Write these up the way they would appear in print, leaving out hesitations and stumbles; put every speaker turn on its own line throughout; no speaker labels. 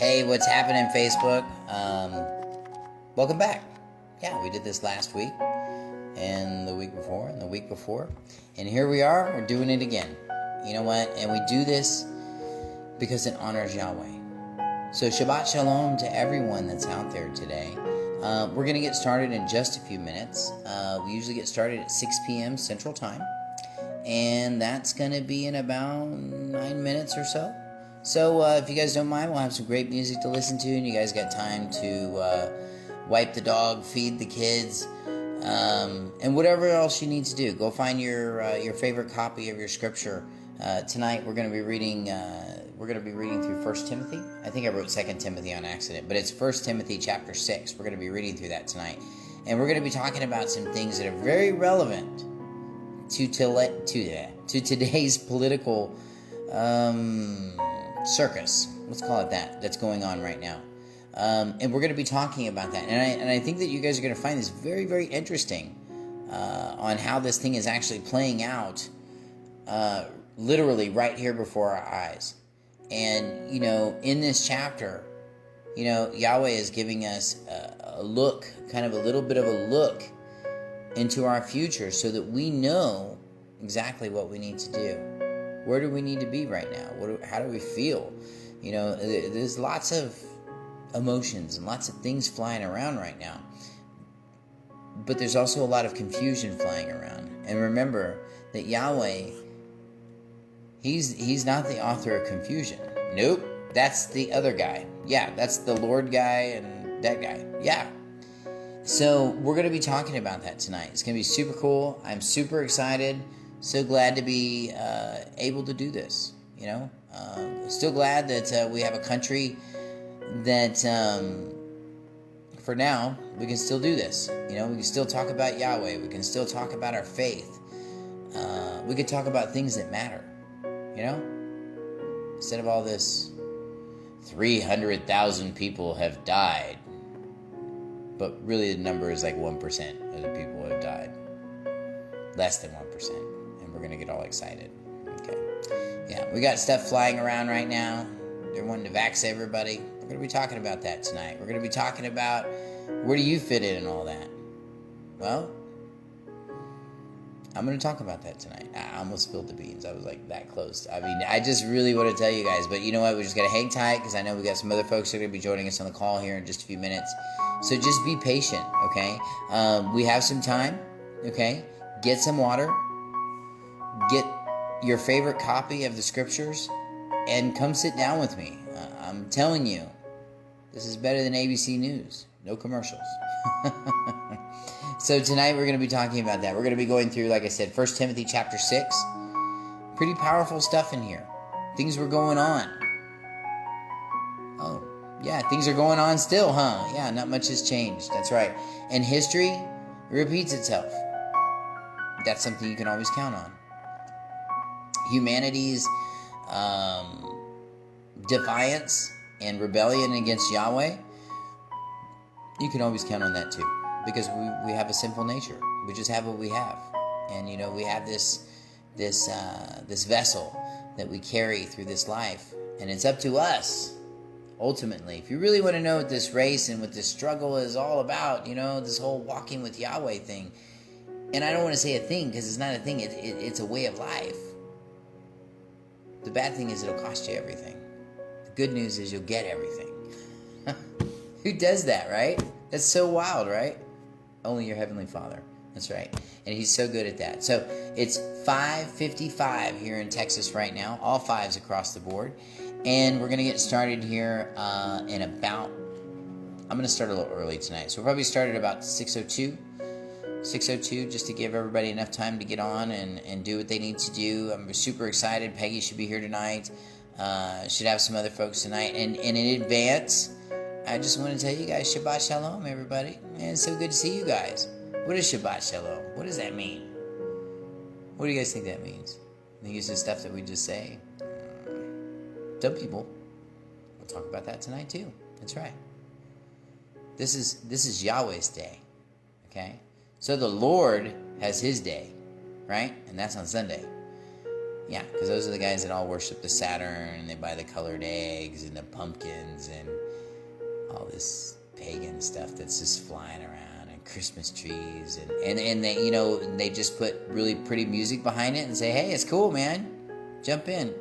Hey, what's happening, Facebook? Welcome back. Yeah, we did this last week, and the week before, and the week before. And here we are, we're doing it again. You know what? And we do this because it honors Yahweh. So Shabbat Shalom to everyone that's out there today. We're going to get started in just a few minutes. We usually get started at 6 p.m. Central Time. And that's going to be in about 9 minutes or so. So if you guys don't mind, we'll have some great music to listen to, and you guys got time to wipe the dog, feed the kids, and whatever else you need to do. Go find your favorite copy of your scripture. Tonight we're going to be reading. We're going to be reading through 1 Timothy. I think I wrote 2 Timothy on accident, but it's 1 Timothy chapter 6. We're going to be reading through that tonight, and we're going to be talking about some things that are very relevant to today's political circus, let's call it that, that's going on right now. And we're going to be talking about that. And I think that you guys are going to find this very, very interesting on how this thing is actually playing out literally right here before our eyes. And, you know, in this chapter, you know, Yahweh is giving us a look, kind of a little bit of a look into our future so that we know exactly what we need to do. Where do we need to be right now? How do we feel? You know, there's lots of emotions and lots of things flying around right now. But there's also a lot of confusion flying around. And remember that Yahweh, He's not the author of confusion. Nope, that's the other guy. Yeah, that's the Lord guy and that guy. Yeah. So we're going to be talking about that tonight. It's going to be super cool. I'm super excited. So glad to be able to do this, you know. Still glad that we have a country that, for now, we can still do this. You know, we can still talk about Yahweh. We can still talk about our faith. We can talk about things that matter, you know. Instead of all this, 300,000 people have died. But really the number is like 1% of the people have died. Less than 1%. We're going to get all excited. Okay. Yeah, we got stuff flying around right now. They're wanting to vax everybody. We're going to be talking about that tonight. We're going to be talking about where do you fit in and all that. Well, I'm going to talk about that tonight. I almost spilled the beans. I was like that close. I mean, I just really want to tell you guys. But you know what? We just got to hang tight because I know we got some other folks that are going to be joining us on the call here in just a few minutes. So just be patient, okay? We have some time, okay? Get some water. Get your favorite copy of the scriptures and come sit down with me. I'm telling you, this is better than ABC News. No commercials. So tonight we're going to be talking about that. We're going to be going through, like I said, 1 Timothy chapter 6. Pretty powerful stuff in here. Things were going on. Oh, yeah, things are going on still, huh? Yeah, not much has changed. That's right. And history repeats itself. That's something you can always count on. Humanity's defiance and rebellion against Yahweh, you can always count on that too, because we have a sinful nature. We just have what we have, and you know we have this vessel that we carry through this life, and it's up to us ultimately. If you really want to know what this race and what this struggle is all about, you know, this whole walking with Yahweh thing, and I don't want to say a thing because it's not a thing. It's a way of life. The bad thing is it'll cost you everything. The good news is you'll get everything. Who does that, right? That's so wild, right? Only your Heavenly Father. That's right. And He's so good at that. So it's 5:55 here in Texas right now. All fives across the board. And we're going to get started here in about... I'm going to start a little early tonight. So we'll probably start at about 6:02. 6:02, just to give everybody enough time to get on and do what they need to do. I'm super excited. Peggy should be here tonight. Should have some other folks tonight. And in advance, I just want to tell you guys, Shabbat Shalom, everybody. Man, it's so good to see you guys. What is Shabbat Shalom? What does that mean? What do you guys think that means? I think it's just stuff that we just say. Some people. We'll talk about that tonight too. That's right. This is Yahweh's day. Okay? So the Lord has His day, right? And that's on Sunday. Yeah, because those are the guys that all worship the Saturn, and they buy the colored eggs and the pumpkins and all this pagan stuff that's just flying around, and Christmas trees, and they, you know, they just put really pretty music behind it and say, hey, it's cool, man, jump in.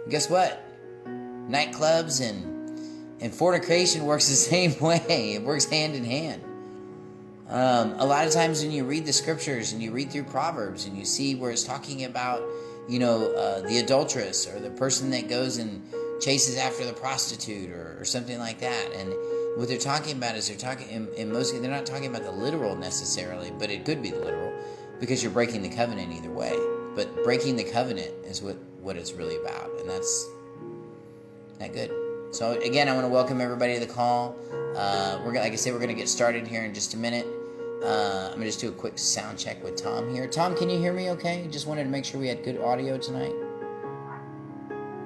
And guess what? Nightclubs and fornication works the same way. It works hand in hand. A lot of times when you read the scriptures and you read through Proverbs and you see where it's talking about, you know, the adulteress or the person that goes and chases after the prostitute or something like that. And what they're talking about is they're not talking about the literal necessarily, but it could be the literal, because you're breaking the covenant either way. But breaking the covenant is what it's really about, and that's not good. So again, I want to welcome everybody to the call. Like I said, we're going to get started here in just a minute. I'm going to just do a quick sound check with Tom here. Tom, can you hear me okay? Just wanted to make sure we had good audio tonight.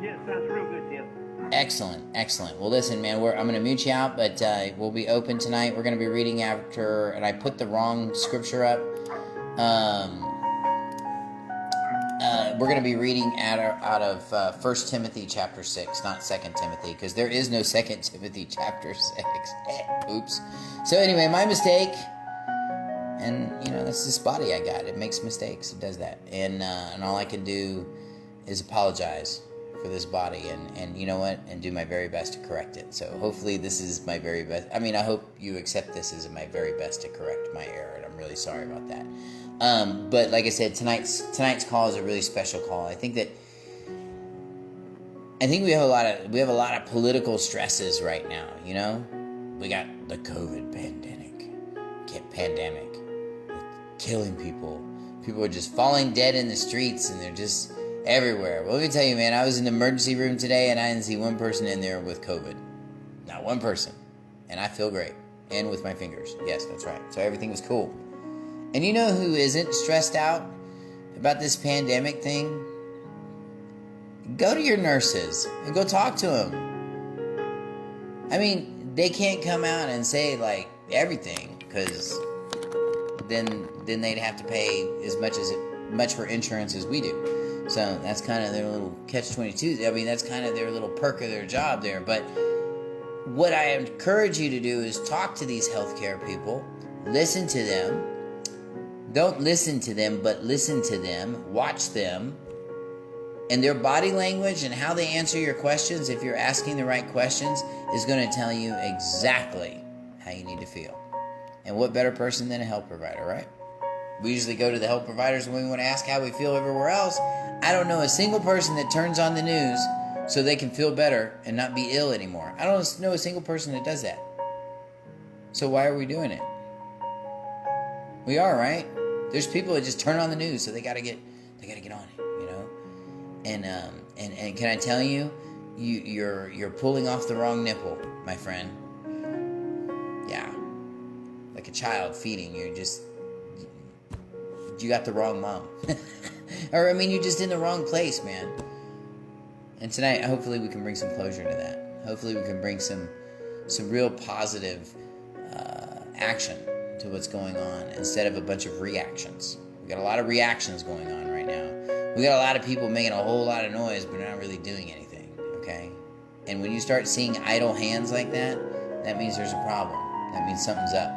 Yes, sounds real good, Tim.
Excellent. Well, listen, man, I'm going to mute you out, but we'll be open tonight. We're going to be reading after, and I put the wrong scripture up. We're going to be reading out of 1 Timothy chapter 6, not 2 Timothy, because there is no 2 Timothy chapter 6. Oops. So anyway, my mistake. And, you know, that's this body I got. It makes mistakes. It does that. And all I can do is apologize for this body. And you know what? And do my very best to correct it. So hopefully this is my very best. I mean, I hope you accept this as my very best to correct my error. And I'm really sorry about that. But like I said, tonight's call is a really special call. I think we have a lot of political stresses right now, you know? We got the COVID pandemic. Killing people. People are just falling dead in the streets, and they're just everywhere. Well, let me tell you, man, I was in the emergency room today, and I didn't see one person in there with COVID. Not one person. And I feel great. And with my fingers. Yes, that's right. So everything was cool. And you know who isn't stressed out about this pandemic thing? Go to your nurses and go talk to them. I mean, they can't come out and say, like, everything, because then they'd have to pay as much for insurance as we do. So that's kind of their little catch-22. I mean, that's kind of their little perk of their job there. But what I encourage you to do is talk to these healthcare people, listen to them. Don't listen to them, but listen to them, watch them, and their body language and how they answer your questions, if you're asking the right questions, is going to tell you exactly how you need to feel. And what better person than a health provider, right? We usually go to the health providers when we want to ask how we feel everywhere else. I don't know a single person that turns on the news so they can feel better and not be ill anymore. I don't know a single person that does that. So why are we doing it? We are, right? There's people that just turn on the news, so they gotta get on it, you know. And can I tell you, you're pulling off the wrong nipple, my friend. Yeah, like a child feeding. You got the wrong mom, or I mean, you're just in the wrong place, man. And tonight, hopefully, we can bring some closure to that. Hopefully, we can bring some real positive action to what's going on instead of a bunch of reactions. We got a lot of reactions going on right now. We got a lot of people making a whole lot of noise, but not really doing anything, okay? And when you start seeing idle hands like that, that means there's a problem. That means something's up.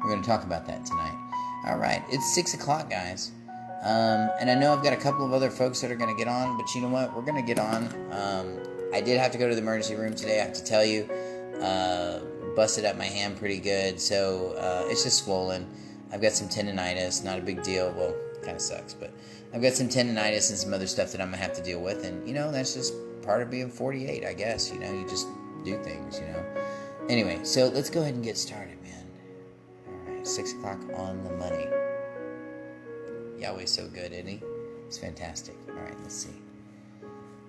We're going to talk about that tonight. All right, it's 6 o'clock, guys. And I know I've got a couple of other folks that are going to get on, but you know what? We're going to get on. I did have to go to the emergency room today, I have to tell you. Busted up my hand pretty good, so it's just swollen. I've got some tendonitis, not a big deal. Well, kind of sucks, but I've got some tendonitis and some other stuff that I'm going to have to deal with, and, you know, that's just part of being 48, I guess. You know, you just do things, you know. Anyway, so let's go ahead and get started, man. All right, 6 o'clock on the money. Yahweh's so good, isn't he? It's fantastic. All right, let's see.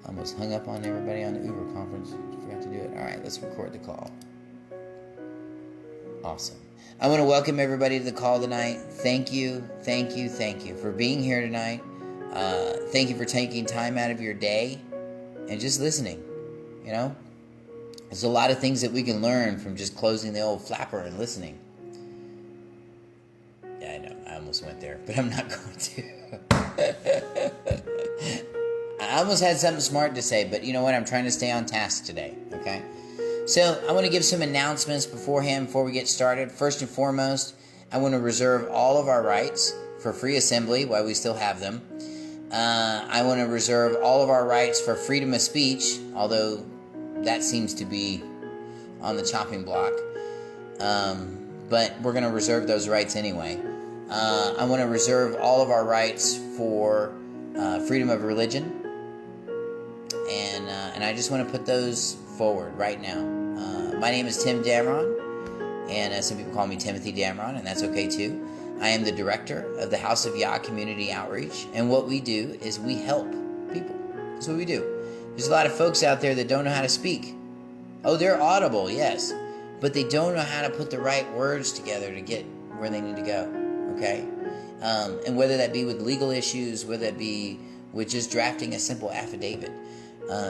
Almost hung up on everybody on the Uber conference. Forgot to do it. All right, let's record the call. Awesome. I want to welcome everybody to the call tonight. Thank you for being here tonight. Thank you for taking time out of your day and just listening. You know, there's a lot of things that we can learn from just closing the old flapper and listening. Yeah, I know. I almost went there, but I'm not going to. I almost had something smart to say, but you know what? I'm trying to stay on task today, okay? So I want to give some announcements beforehand before we get started. First and foremost, I want to reserve all of our rights for free assembly while we still have them. I want to reserve all of our rights for freedom of speech, although that seems to be on the chopping block. But we're going to reserve those rights anyway. I want to reserve all of our rights for freedom of religion. And I just want to put those forward right now. My name is Tim Damron, and some people call me Timothy Damron, and that's okay too. I am the director of the House of Yah Community Outreach, and what we do is we help people. That's what we do. There's a lot of folks out there that don't know how to speak. Oh, they're audible, yes, but they don't know how to put the right words together to get where they need to go, okay? And whether that be with legal issues, whether that be with just drafting a simple affidavit.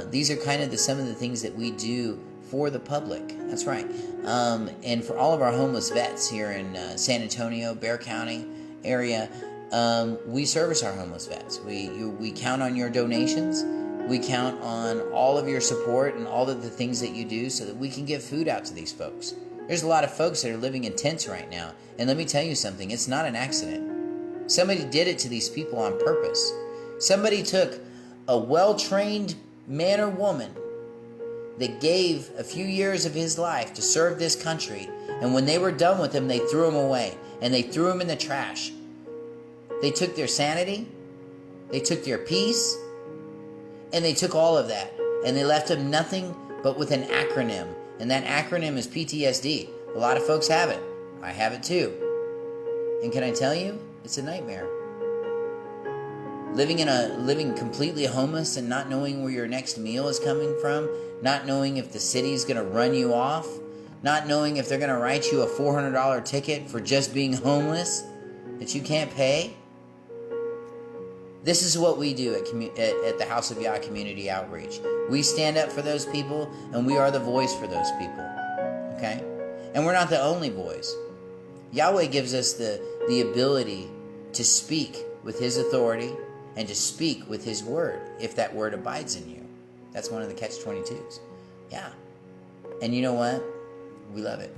These are kind of some of the things that we do for the public. That's right. And for all of our homeless vets here in San Antonio, Bexar County area, we service our homeless vets. We count on your donations. We count on all of your support and all of the things that you do so that we can get food out to these folks. There's a lot of folks that are living in tents right now. And let me tell you something, it's not an accident. Somebody did it to these people on purpose. Somebody took a well-trained man or woman that gave a few years of his life to serve this country, and when they were done with him, they threw him away, and they threw him in the trash. They took their sanity, they took their peace, and they took all of that, and they left him nothing but with an acronym, and that acronym is PTSD. A lot of folks have it. I have it too. And can I tell you, it's a nightmare. Living completely homeless and not knowing where your next meal is coming from, not knowing if the city's going to run you off, not knowing if they're going to write you a $400 ticket for just being homeless that you can't pay. This is what we do at the House of Yah Community Outreach. We stand up for those people, and we are the voice for those people. Okay? And we're not the only voice. Yahweh gives us the ability to speak with His authority and to speak with His word, if that word abides in you. That's one of the catch-22s. Yeah. And you know what? We love it.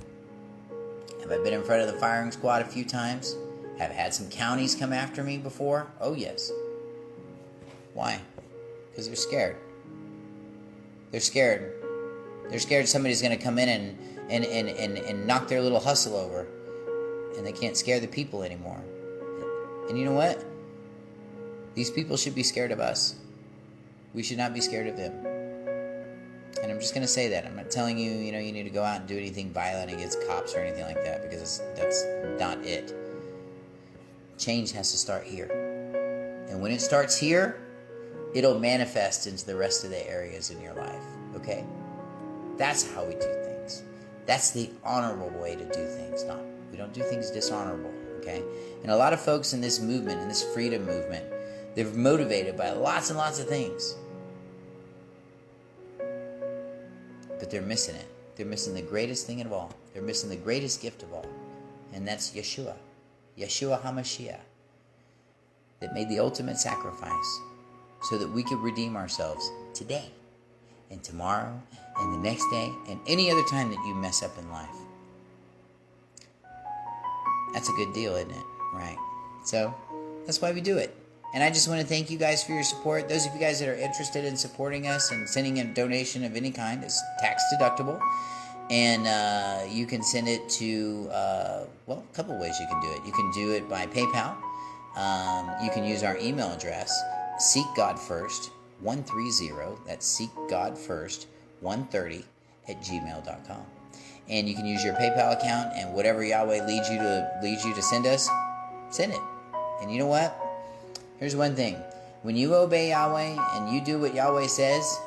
Have I been in front of the firing squad a few times? Have had some counties come after me before? Oh, yes. Why? Because they're scared. They're scared. They're scared somebody's going to come in and knock their little hustle over. And they can't scare the people anymore. And you know what? These people should be scared of us. We should not be scared of them. And I'm just going to say that. I'm not telling you, you need to go out and do anything violent against cops or anything like that, because that's not it. Change has to start here. And when it starts here, it'll manifest into the rest of the areas in your life. Okay? That's how we do things. That's the honorable way to do things. We don't do things dishonorable. Okay? And a lot of folks in this movement, in this freedom movement, they're motivated by lots and lots of things. But they're missing it. They're missing the greatest thing of all. They're missing the greatest gift of all. And that's Yeshua. Yeshua HaMashiach. That made the ultimate sacrifice so that we could redeem ourselves today and tomorrow and the next day and any other time that you mess up in life. That's a good deal, isn't it? Right. So that's why we do it. And I just want to thank you guys for your support. Those of you guys that are interested in supporting us and sending a donation of any kind is tax deductible. And you can send it to, a couple ways you can do it. You can do it by PayPal. You can use our email address, seekgodfirst130. That's seekgodfirst130 @gmail.com. And you can use your PayPal account, and whatever Yahweh leads you to send us, send it. And you know what? Here's one thing. When you obey Yahweh and you do what Yahweh says,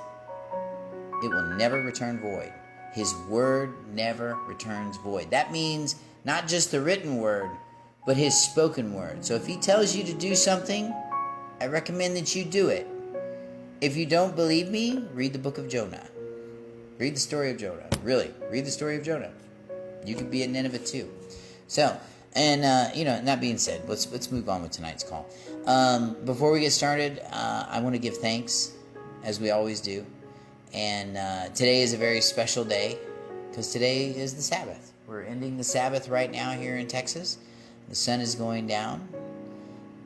it will never return void. His word never returns void. That means not just the written word, but His spoken word. So if He tells you to do something, I recommend that you do it. If you don't believe me, read the book of Jonah. Read the story of Jonah. Really, read the story of Jonah. You could be at Nineveh too. So, and that being said, let's move on with tonight's call. Before we get started, I want to give thanks as we always do. And today is a very special day because today is the Sabbath. We're ending the Sabbath right now here in Texas. The sun is going down.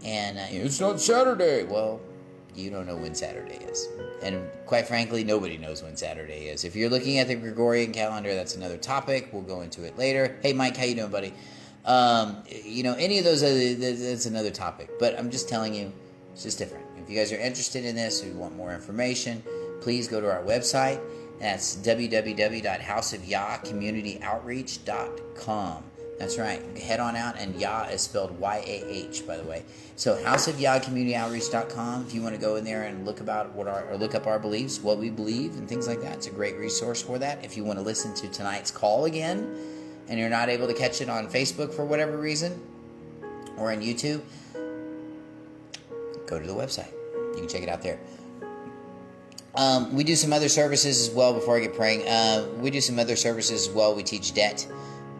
And it's not Saturday. Well, you don't know when Saturday is. And quite frankly, nobody knows when Saturday is. If you're looking at the Gregorian calendar, that's another topic. We'll go into it later. Hey, Mike, how you doing, buddy? Any of those, that's another topic. But I'm just telling you, it's just different. If you guys are interested in this or you want more information, please go to our website. That's www.houseofyahcommunityoutreach.com. That's right. Head on out, and Yah is spelled Y-A-H, by the way. So houseofyahcommunityoutreach.com. If you want to go in there and look up our beliefs, what we believe, and things like that, it's a great resource for that. If you want to listen to tonight's call again, and you're not able to catch it on Facebook for whatever reason, or on YouTube, go to the website. You can check it out there. We do some other services as well before I get praying. We do some other services as well. We teach debt.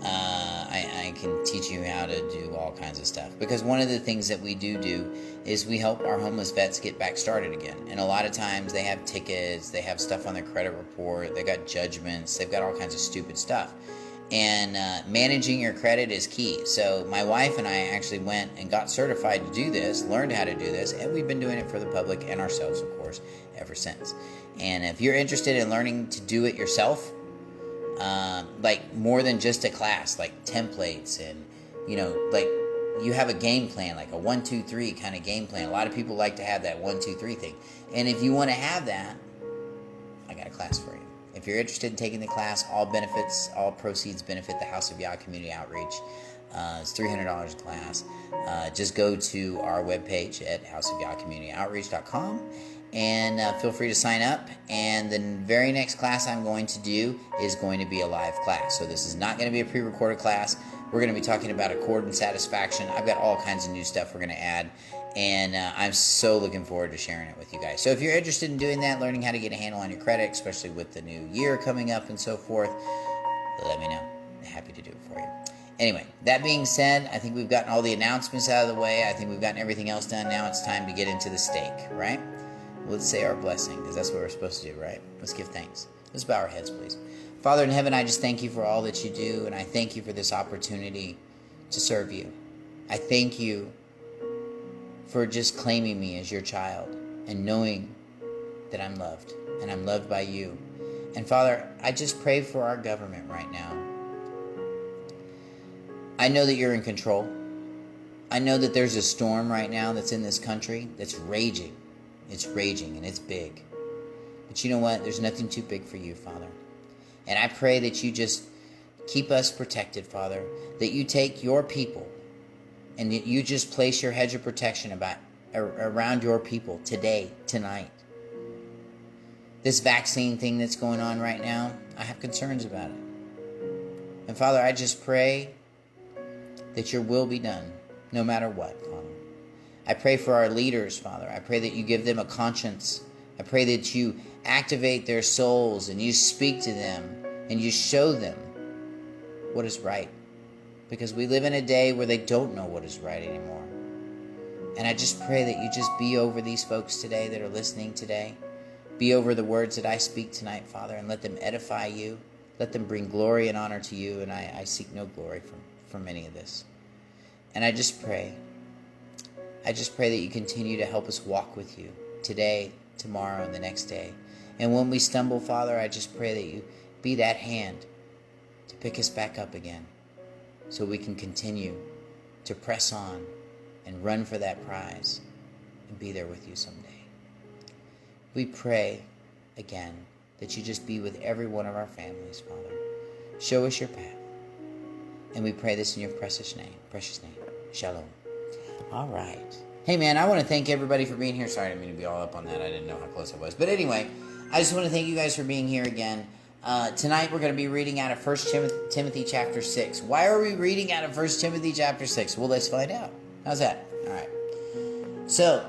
I can teach you how to do all kinds of stuff. Because one of the things that we do is we help our homeless vets get back started again. And a lot of times they have tickets, they have stuff on their credit report, they got judgments, they've got all kinds of stupid stuff. And managing your credit is key. So my wife and I actually went and got certified to do this, learned how to do this, and we've been doing it for the public and ourselves, of course, ever since. And if you're interested in learning to do it yourself, like more than just a class, like templates and, like you have a game plan, like a 1, 2, 3 kind of game plan. A lot of people like to have that 1, 2, 3 thing. And if you want to have that, I got a class for you. If you're interested in taking the class, all proceeds benefit the House of Yah Community Outreach. It's $300 a class. Just go to our webpage at houseofyahcommunityoutreach.com and feel free to sign up. And the very next class I'm going to do is going to be a live class. So this is not going to be a pre-recorded class. We're going to be talking about accord and satisfaction. I've got all kinds of new stuff we're going to add. And I'm so looking forward to sharing it with you guys. So if you're interested in doing that, learning how to get a handle on your credit, especially with the new year coming up and so forth, let me know. I'm happy to do it for you. Anyway, that being said, I think we've gotten all the announcements out of the way. I think we've gotten everything else done. Now it's time to get into the steak, right? Let's say our blessing, because that's what we're supposed to do, right? Let's give thanks. Let's bow our heads, please. Father in heaven, I just thank you for all that you do, and I thank you for this opportunity to serve you. I thank you for just claiming me as your child and knowing that I'm loved and I'm loved by you. And Father, I just pray for our government right now. I know that you're in control. I know that there's a storm right now that's in this country that's raging. It's raging and it's big. But you know what? There's nothing too big for you, Father. And I pray that you just keep us protected, Father, that you take your people and you just place your hedge of protection around your people today, tonight. This vaccine thing that's going on right now, I have concerns about it. And Father, I just pray that your will be done, no matter what, Father. I pray for our leaders, Father. I pray that you give them a conscience. I pray that you activate their souls and you speak to them and you show them what is right. Because we live in a day where they don't know what is right anymore. And I just pray that you just be over these folks today that are listening today. Be over the words that I speak tonight, Father, and let them edify you. Let them bring glory and honor to you, and I seek no glory from any of this. And I just pray that you continue to help us walk with you today, tomorrow, and the next day. And when we stumble, Father, I just pray that you be that hand to pick us back up again, so we can continue to press on and run for that prize and be there with you someday. We pray again that you just be with every one of our families, Father. Show us your path. And we pray this in your precious name. Shalom. All right. Hey, man, I want to thank everybody for being here. Sorry, I didn't mean to be all up on that. I didn't know how close I was. But anyway, I just want to thank you guys for being here again. Tonight we're going to be reading out of 1 Timothy chapter 6. Why are we reading out of 1 Timothy chapter 6? Well, let's find out. How's that? All right. So,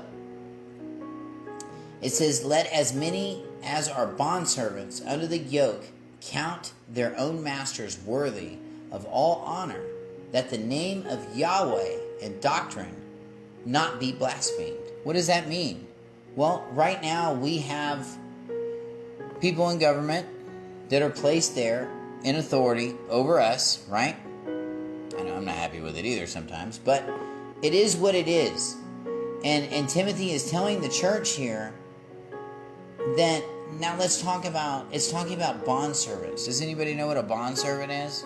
it says, "Let as many as are bondservants under the yoke count their own masters worthy of all honor, that the name of Yahweh and doctrine not be blasphemed." What does that mean? Well, right now we have people in government that are placed there in authority over us, right? I know I'm not happy with it either sometimes, but it is what it is. And Timothy is telling the church here that now it's talking about bondservants. Does anybody know what a bondservant is?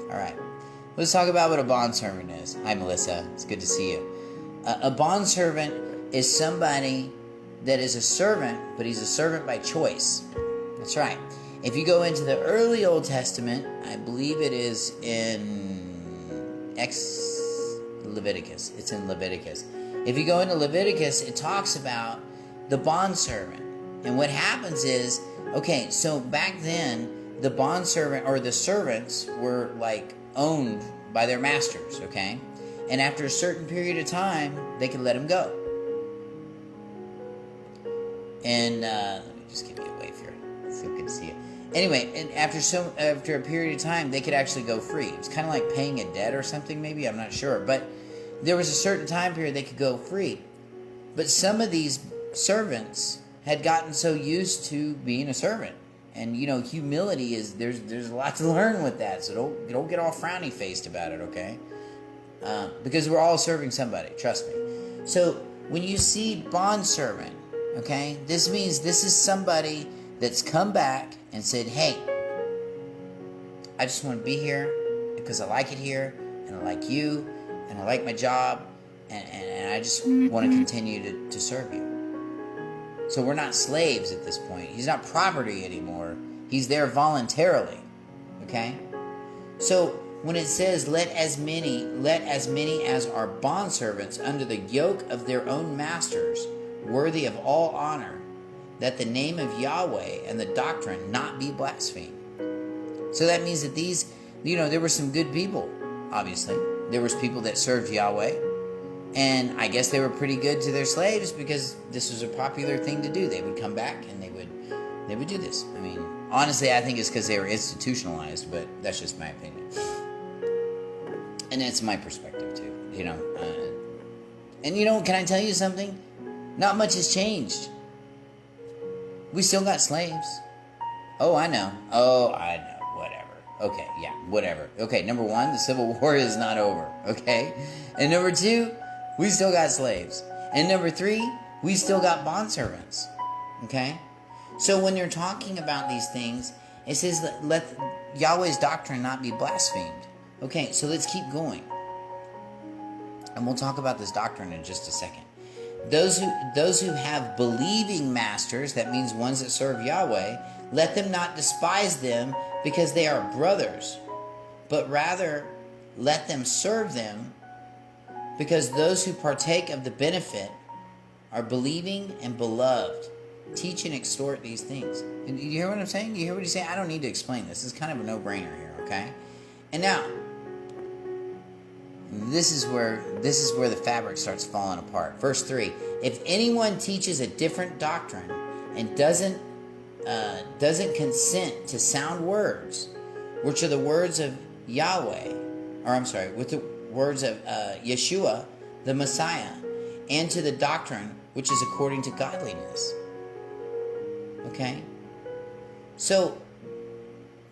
All right. Let's talk about what a bondservant is. Hi, Melissa. It's good to see you. A bondservant is somebody that is a servant, but he's a servant by choice. That's right. If you go into the early Old Testament, I believe it is in Leviticus. It's in Leviticus. If you go into Leviticus, it talks about the bondservant. And what happens is, okay, so back then, the bondservant or the servants were like owned by their masters, okay? And after a certain period of time, they could let them go. And let me just give you a wave here. It's so good to see you. Anyway, and after a period of time, they could actually go free. It was kind of like paying a debt or something, maybe. I'm not sure. But there was a certain time period they could go free. But some of these servants had gotten so used to being a servant. And, you know, humility is, there's a lot to learn with that. So don't get all frowny faced about it, okay? Because we're all serving somebody, trust me. So when you see bondservant, okay, this means this is somebody that's come back and said, hey, I just want to be here because I like it here, and I like you, and I like my job, and I just want to continue to serve you. So we're not slaves at this point. He's not property anymore. He's there voluntarily. Okay? So when it says, let as many as are bondservants under the yoke of their own masters, worthy of all honor, that the name of Yahweh and the doctrine not be blasphemed. So that means that these, you know, there were some good people, obviously. There was people that served Yahweh. And I guess they were pretty good to their slaves because this was a popular thing to do. They would come back and they would do this. I mean, honestly, I think it's because they were institutionalized, but that's just my opinion. And it's my perspective too, you know. And you know, can I tell you something? Not much has changed. We still got slaves. Oh, I know. Whatever. Okay, yeah, whatever. Okay, number one, the Civil War is not over. Okay? And number two, we still got slaves. And number three, we still got bondservants. Okay? So when you're talking about these things, it says that let Yahweh's doctrine not be blasphemed. Okay, so let's keep going. And we'll talk about this doctrine in just a second. Those who have believing masters, that means ones that serve Yahweh, let them not despise them because they are brothers, but rather let them serve them, because those who partake of the benefit are believing and beloved. Teach and extort these things. And you hear what I'm saying? You hear what he's saying? I don't need to explain this. This is kind of a no-brainer here, okay? And now, this is where the fabric starts falling apart. Verse 3, if anyone teaches a different doctrine and doesn't consent to sound words, which are the words of Yahweh, with the words of Yeshua, the Messiah, and to the doctrine which is according to godliness. Okay? So,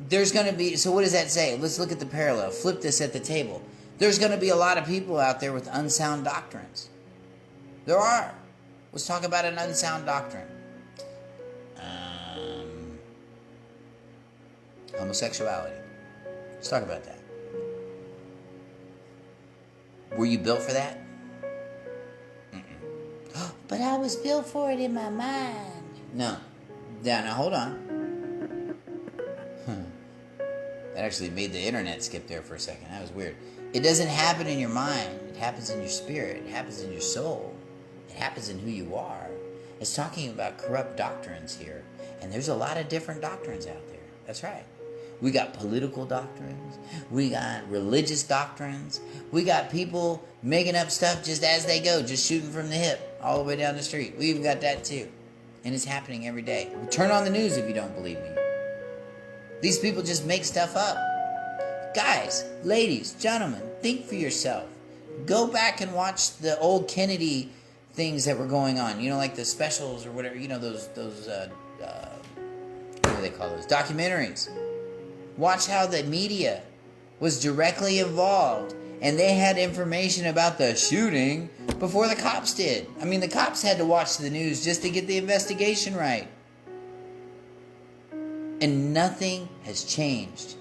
there's going to be, so what does that say? Let's look at the parallel. Flip this at the table. There's going to be a lot of people out there with unsound doctrines. There are. Let's talk about an unsound doctrine. Homosexuality. Let's talk about that. Were you built for that? But I was built for it in my mind. No. Now hold on. That actually made the internet skip there for a second. That was weird. It doesn't happen in your mind. It happens in your spirit. It happens in your soul. It happens in who you are. It's talking about corrupt doctrines here. And there's a lot of different doctrines out there. That's right. We got political doctrines. We got religious doctrines. We got people making up stuff just as they go, just shooting from the hip all the way down the street. We even got that too. And it's happening every day. Turn on the news if you don't believe me. These people just make stuff up. Guys, ladies, gentlemen, think for yourself. Go back and watch the old Kennedy things that were going on. You know, like the specials or whatever. You know, those what do they call those? Documentaries. Watch how the media was directly involved, and they had information about the shooting before the cops did. I mean, the cops had to watch the news just to get the investigation right. And nothing has changed.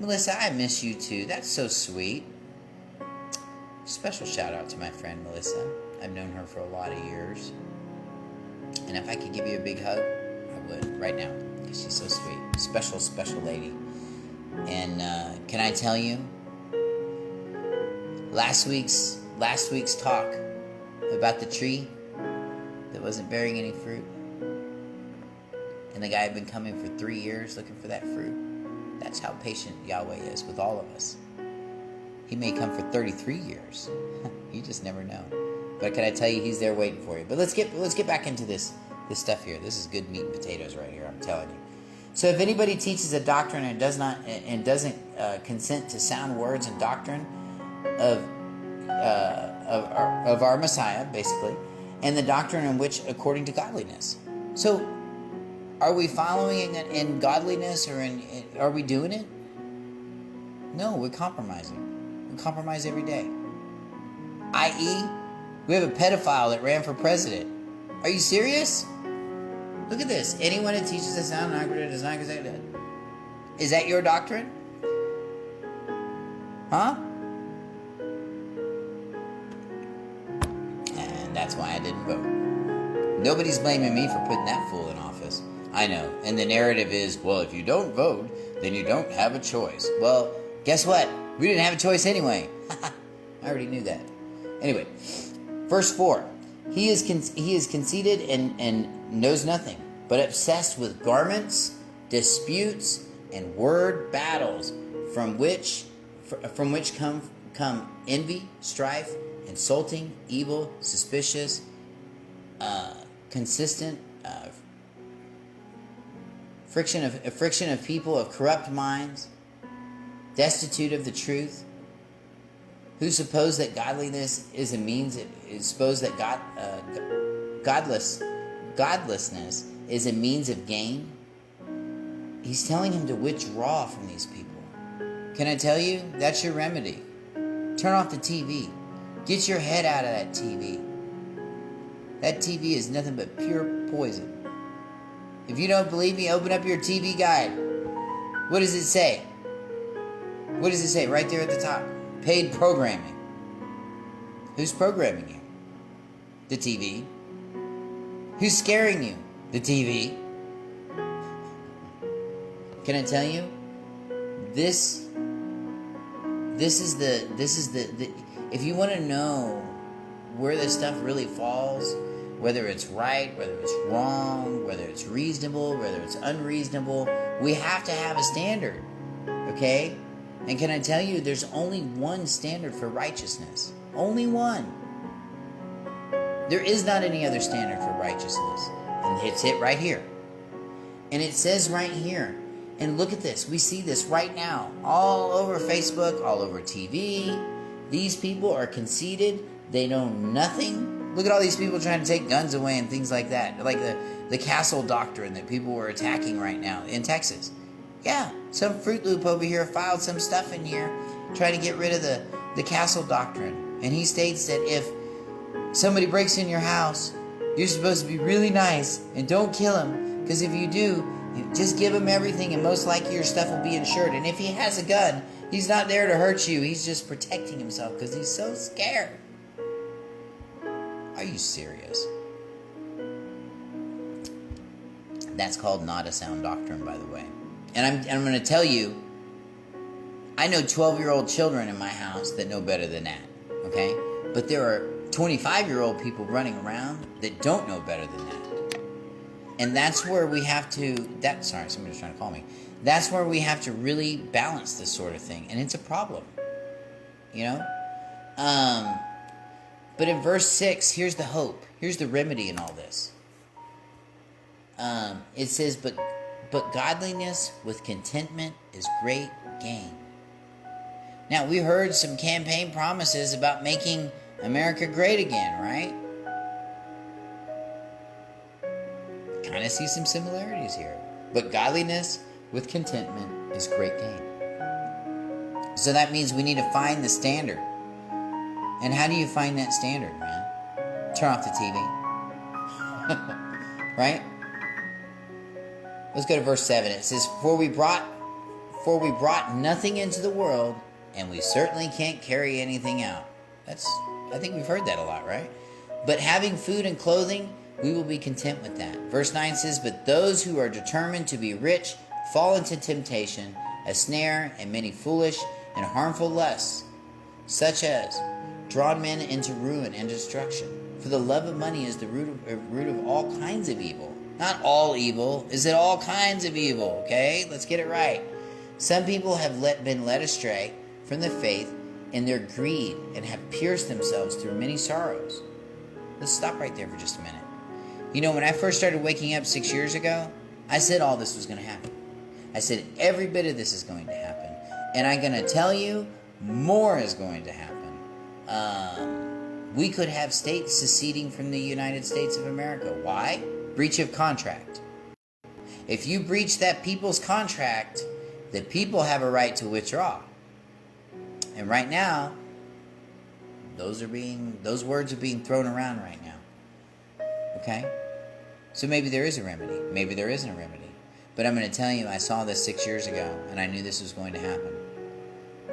Melissa, I miss you too. That's so sweet. Special shout out to my friend Melissa. I've known her for a lot of years. And if I could give you a big hug, I would right now. Because she's so sweet. Special, special lady. And can I tell you, last week's talk about the tree that wasn't bearing any fruit, and the guy had been coming for 3 years looking for that fruit. That's how patient Yahweh is with all of us. He may come for 33 years. You just never know. But can I tell you, he's there waiting for you. But let's get back into this stuff here. This is good meat and potatoes right here, I'm telling you. So if anybody teaches a doctrine and doesn't consent to sound words and doctrine of our Messiah, basically, and the doctrine in which according to godliness. So are we following in godliness, or are we doing it? No, we're compromising. We compromise every day. I.e., we have a pedophile that ran for president. Are you serious? Look at this. Anyone that teaches a sound doctrine does not consent to it. Is that your doctrine? Huh? And that's why I didn't vote. Nobody's blaming me for putting that fool in office. I know. And the narrative is, well, if you don't vote, then you don't have a choice. Well, guess what? We didn't have a choice anyway. I already knew that. Anyway, verse 4. He is conceited and knows nothing, but obsessed with garments, disputes, and word battles, from which come envy, strife, insulting, evil, suspicious, consistent friction of people of corrupt minds, destitute of the truth, who suppose that godliness is a means. Suppose that godlessness is a means of gain. He's telling him to withdraw from these people. Can I tell you? That's your remedy. Turn off the TV. Get your head out of that TV. That TV is nothing but pure poison. If you don't believe me, open up your TV guide. What does it say? What does it say right there at the top? Paid programming. Who's programming you? The TV. Who's scaring you? The TV. Can I tell you? This is the if you want to know where this stuff really falls, whether it's right, whether it's wrong, whether it's reasonable, whether it's unreasonable, we have to have a standard. Okay? And can I tell you, there's only one standard for righteousness. Only one. There is not any other standard for righteousness. And it's it right here. And it says right here, and look at this. We see this right now. All over Facebook, all over TV. These people are conceited. They know nothing. Look at all these people trying to take guns away and things like that. Like the castle doctrine that people were attacking right now in Texas. Yeah, some Fruit Loop over here filed some stuff in here trying to get rid of the castle doctrine. And he states that if somebody breaks in your house, you're supposed to be really nice and don't kill him. Because if you do, just give him everything and most likely your stuff will be insured. And if he has a gun, he's not there to hurt you. He's just protecting himself because he's so scared. Are you serious? That's called not a sound doctrine, by the way. And I'm going to tell you, I know 12-year-old children in my house that know better than that, okay? But there are 25-year-old people running around that don't know better than that. And that's where we have to, sorry, somebody's trying to call me. That's where we have to really balance this sort of thing. And it's a problem, you know? But in verse 6, here's the hope. Here's the remedy in all this. It says, but godliness with contentment is great gain. Now, we heard some campaign promises about making America great again, right? kind of see some similarities here. But godliness with contentment is great gain. So that means we need to find the standard. And how do you find that standard, man? Turn off the TV. Right? Let's go to verse 7. It says, For we brought nothing into the world, and we certainly can't carry anything out. I think we've heard that a lot, right? But having food and clothing, we will be content with that. Verse 9 says, But those who are determined to be rich fall into temptation, a snare, and many foolish and harmful lusts, such as draw men into ruin and destruction. For the love of money is the root of all kinds of evil. Not all evil. Is it all kinds of evil? Okay, let's get it right. Some people have been led astray from the faith in their greed and have pierced themselves through many sorrows. Let's stop right there for just a minute. You know, when I first started waking up 6 years ago, I said all this was going to happen. I said every bit of this is going to happen. And I'm going to tell you, more is going to happen. We could have states seceding from the United States of America. Why? Breach of contract. If you breach that people's contract, the people have a right to withdraw. And right now, those words are being thrown around right now. Okay? So maybe there is a remedy. Maybe there isn't a remedy. But I'm going to tell you, I saw this 6 years ago, and I knew this was going to happen.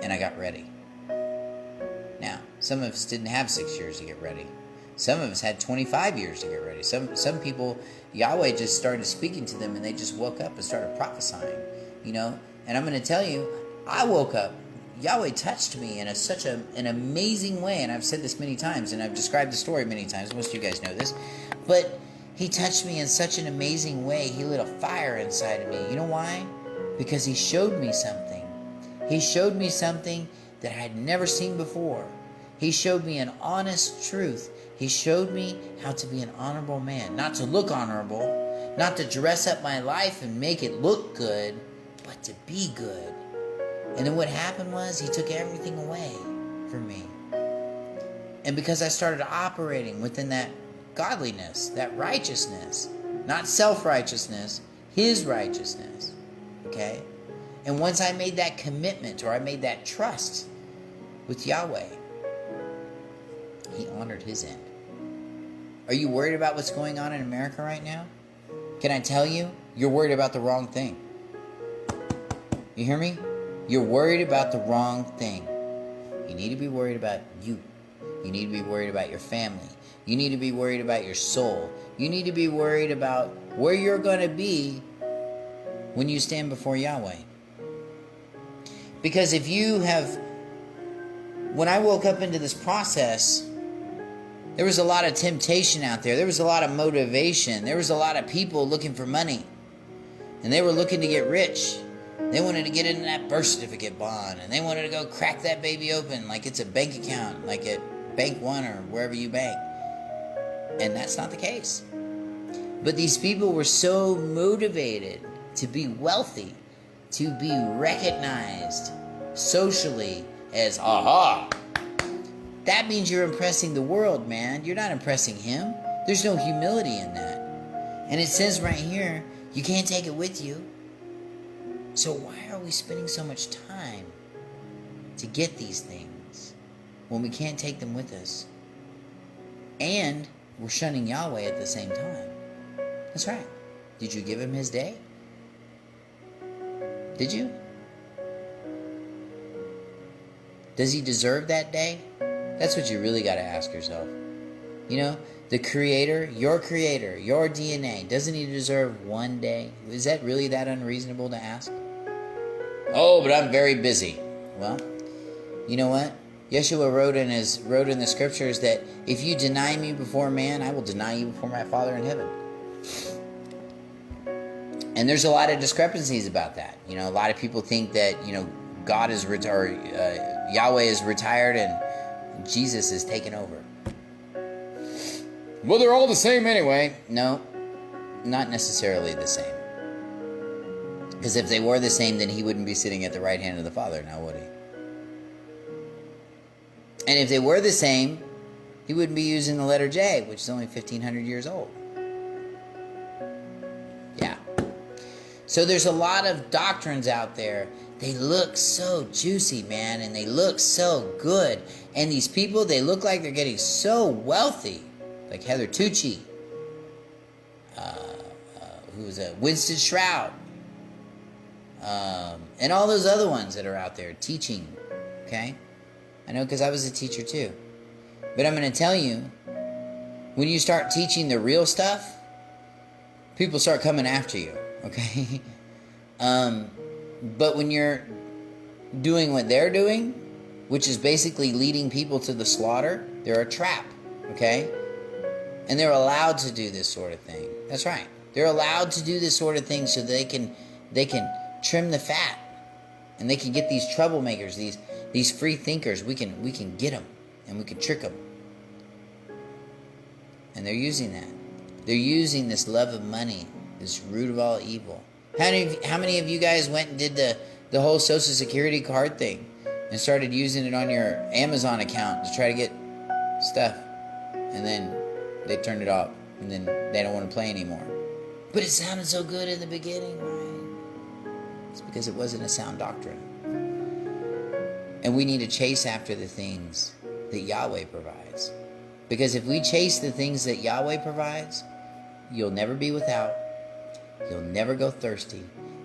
And I got ready. Now, some of us didn't have 6 years to get ready. Some of us had 25 years to get ready. Some people, Yahweh just started speaking to them, and they just woke up and started prophesying. You know? And I'm going to tell you, I woke up. Yahweh touched me in such an amazing way. And I've said this many times, and I've described the story many times. Most of you guys know this. But he touched me in such an amazing way. He lit a fire inside of me. You know why? Because he showed me something. He showed me something that I had never seen before. He showed me an honest truth. He showed me how to be an honorable man. Not to look honorable, not to dress up my life and make it look good, but to be good. And then what happened was he took everything away from me. And because I started operating within that godliness, that righteousness, not self-righteousness, his righteousness, okay? And once I made that commitment, or I made that trust with Yahweh, he honored his end. Are you worried about what's going on in America right now? Can I tell you, you're worried about the wrong thing. You hear me? You're worried about the wrong thing. You need to be worried about you. You need to be worried about your family. You need to be worried about your soul. You need to be worried about where you're going to be when you stand before Yahweh. Because when I woke up into this process, there was a lot of temptation out there. There was a lot of motivation. There was a lot of people looking for money. And they were looking to get rich. They wanted to get into that birth certificate bond. And they wanted to go crack that baby open like it's a bank account, like at Bank One or wherever you bank. And that's not the case. But these people were so motivated to be wealthy, to be recognized socially as, aha. That means you're impressing the world, man. You're not impressing him. There's no humility in that. And it says right here, you can't take it with you. So why are we spending so much time to get these things when we can't take them with us? And we're shunning Yahweh at the same time. That's right. Did you give him his day? Did you? Does he deserve that day? That's what you really got to ask yourself. You know, the Creator, your DNA, doesn't he deserve one day? Is that really that unreasonable to ask? Oh, but I'm very busy. Well, you know what? Yeshua wrote in the scriptures that if you deny me before man, I will deny you before my Father in heaven. And there's a lot of discrepancies about that. You know, a lot of people think that, you know, God is Yahweh is retired and Jesus is taken over. Well, they're all the same anyway. No, not necessarily the same. Because if they were the same, then he wouldn't be sitting at the right hand of the Father now, would he? And if they were the same, he wouldn't be using the letter J, which is only 1,500 years old. Yeah. So there's a lot of doctrines out there. They look so juicy, man, and they look so good. And these people, they look like they're getting so wealthy. Like Heather Tucci. Who was that? Winston Shroud. And all those other ones that are out there teaching. Okay? I know, because I was a teacher too. But I'm going to tell you, when you start teaching the real stuff, people start coming after you. Okay? But when you're doing what they're doing, which is basically leading people to the slaughter, they're a trap. Okay? And they're allowed to do this sort of thing. That's right. They're allowed to do this sort of thing so they can trim the fat. And they can get these troublemakers, these free thinkers. We can get them. And we can trick them. And they're using that. They're using this love of money, this root of all evil. How many of you guys went and did the whole Social Security card thing and started using it on your Amazon account to try to get stuff? And then they turned it off. And then they don't want to play anymore. But it sounded so good in the beginning, right? It's because it wasn't a sound doctrine. And we need to chase after the things that Yahweh provides. Because if we chase the things that Yahweh provides, you'll never be without. You'll never go thirsty.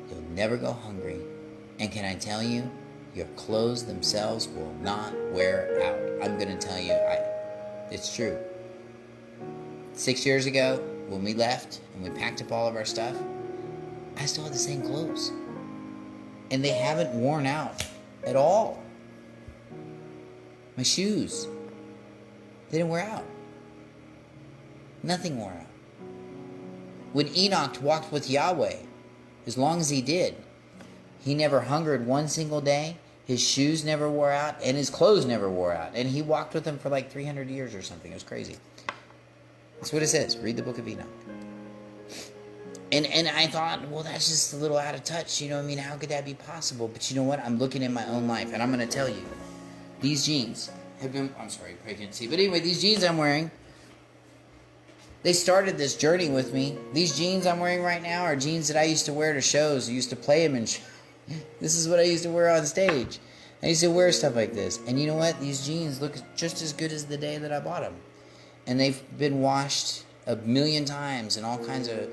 You'll never go hungry. And can I tell you, your clothes themselves will not wear out. I'm going to tell you, it's true. 6 years ago, when we left and we packed up all of our stuff, I still had the same clothes. And they haven't worn out at all. My shoes, they didn't wear out. Nothing wore out. When Enoch walked with Yahweh, as long as he did, he never hungered one single day. His shoes never wore out, and his clothes never wore out. And he walked with him for like 300 years or something. It was crazy. That's what it says. Read the book of Enoch. And I thought, well, that's just a little out of touch. You know what I mean? How could that be possible? But you know what? I'm looking in my own life, and I'm going to tell you. These jeans have been... I'm sorry, you probably can't see. But anyway, these jeans I'm wearing, they started this journey with me. These jeans I'm wearing right now are jeans that I used to wear to shows. I used to play them in This is what I used to wear on stage. I used to wear stuff like this. And you know what? These jeans look just as good as the day that I bought them. And they've been washed 1,000,000 times in all kinds of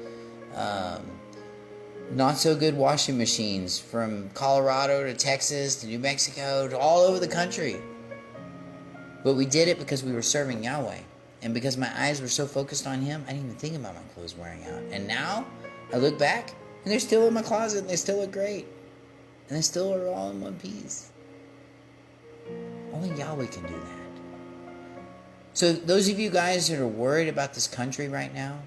not so good washing machines, from Colorado to Texas to New Mexico to all over the country. But we did it because we were serving Yahweh. And because my eyes were so focused on Him, I didn't even think about my clothes wearing out. And now I look back and they're still in my closet and they still look great. And they still are all in one piece. Only Yahweh can do that. So those of you guys that are worried about this country right now,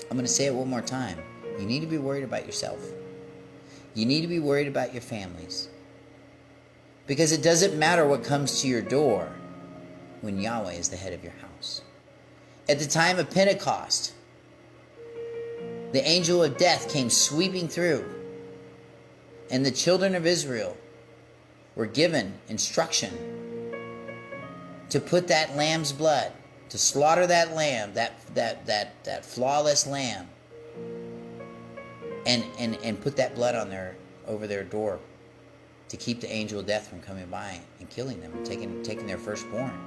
I'm going to say it one more time. You need to be worried about yourself. You need to be worried about your families. Because it doesn't matter what comes to your door when Yahweh is the head of your house. At the time of Pentecost, the angel of death came sweeping through. And the children of Israel were given instruction to put that lamb's blood, to slaughter that lamb, that flawless lamb, and put that blood on over their door to keep the angel of death from coming by and killing them, and taking their firstborn.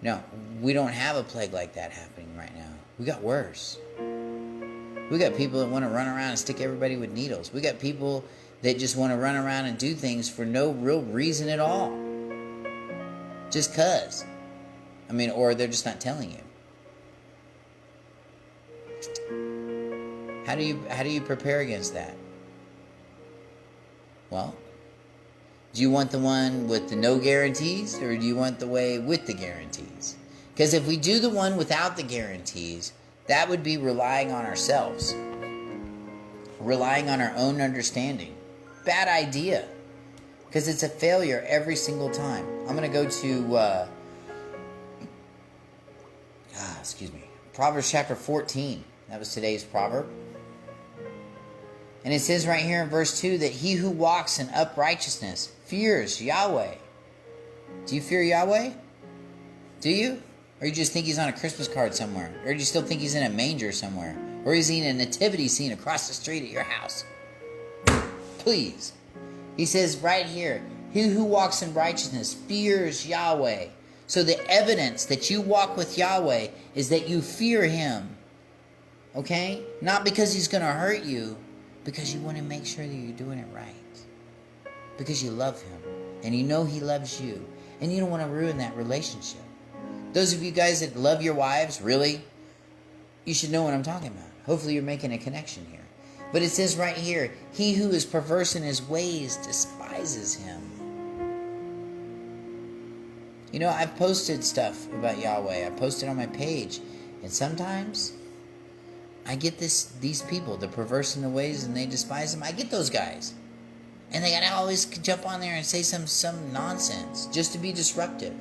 No, we don't have a plague like that happening right now. We got worse. We got people that want to run around and stick everybody with needles. We got people that just want to run around and do things for no real reason at all. Just 'cause. I mean, or they're just not telling you. How do you prepare against that? Well, do you want the one with the no guarantees, or do you want the way with the guarantees? Because if we do the one without the guarantees, that would be relying on ourselves. Relying on our own understanding. Bad idea. Because it's a failure every single time. I'm going to go to Proverbs chapter 14. That was today's proverb. And it says right here in verse 2 that he who walks in uprightness fears Yahweh. Do you fear Yahweh? Do you? Or you just think He's on a Christmas card somewhere? Or do you still think He's in a manger somewhere? Or is he in a nativity scene across the street at your house? Please. He says right here, he who walks in righteousness fears Yahweh. So the evidence that you walk with Yahweh is that you fear him. Okay? Not because he's going to hurt you, because you want to make sure that you're doing it right. Because you love him. And you know he loves you. And you don't want to ruin that relationship. Those of you guys that love your wives, really, you should know what I'm talking about. Hopefully you're making a connection here. But it says right here, he who is perverse in his ways despises him. You know, I've posted stuff about Yahweh. I posted on my page. And sometimes I get these people, the perverse in the ways, and they despise him. I get those guys. And they got to always jump on there and say some nonsense just to be disruptive.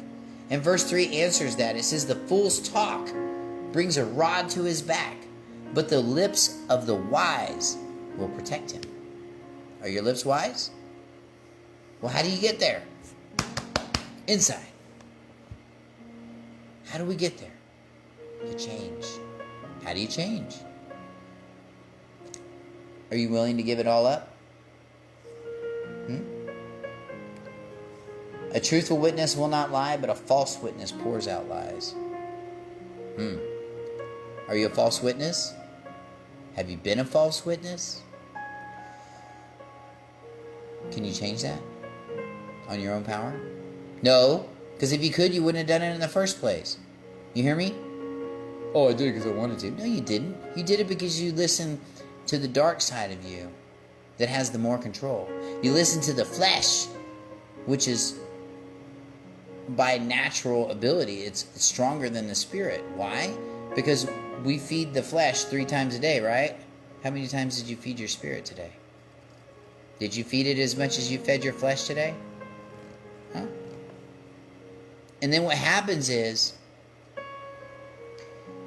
And verse 3 answers that. It says, the fool's talk brings a rod to his back, but the lips of the wise will protect him. Are your lips wise? Well, how do you get there? Inside. How do we get there? You change. How do you change? Are you willing to give it all up? A truthful witness will not lie, but a false witness pours out lies. Are you a false witness? Have you been a false witness? Can you change that on your own power? No, because if you could, you wouldn't have done it in the first place. You hear me? Oh, I did it because I wanted to. No, you didn't. You did it because you listened to the dark side of you that has the more control. You listen to the flesh, which is by natural ability, it's stronger than the spirit. Why? Because we feed the flesh 3 times a day, right? How many times did you feed your spirit today? Did you feed it as much as you fed your flesh today? Huh? And then what happens is,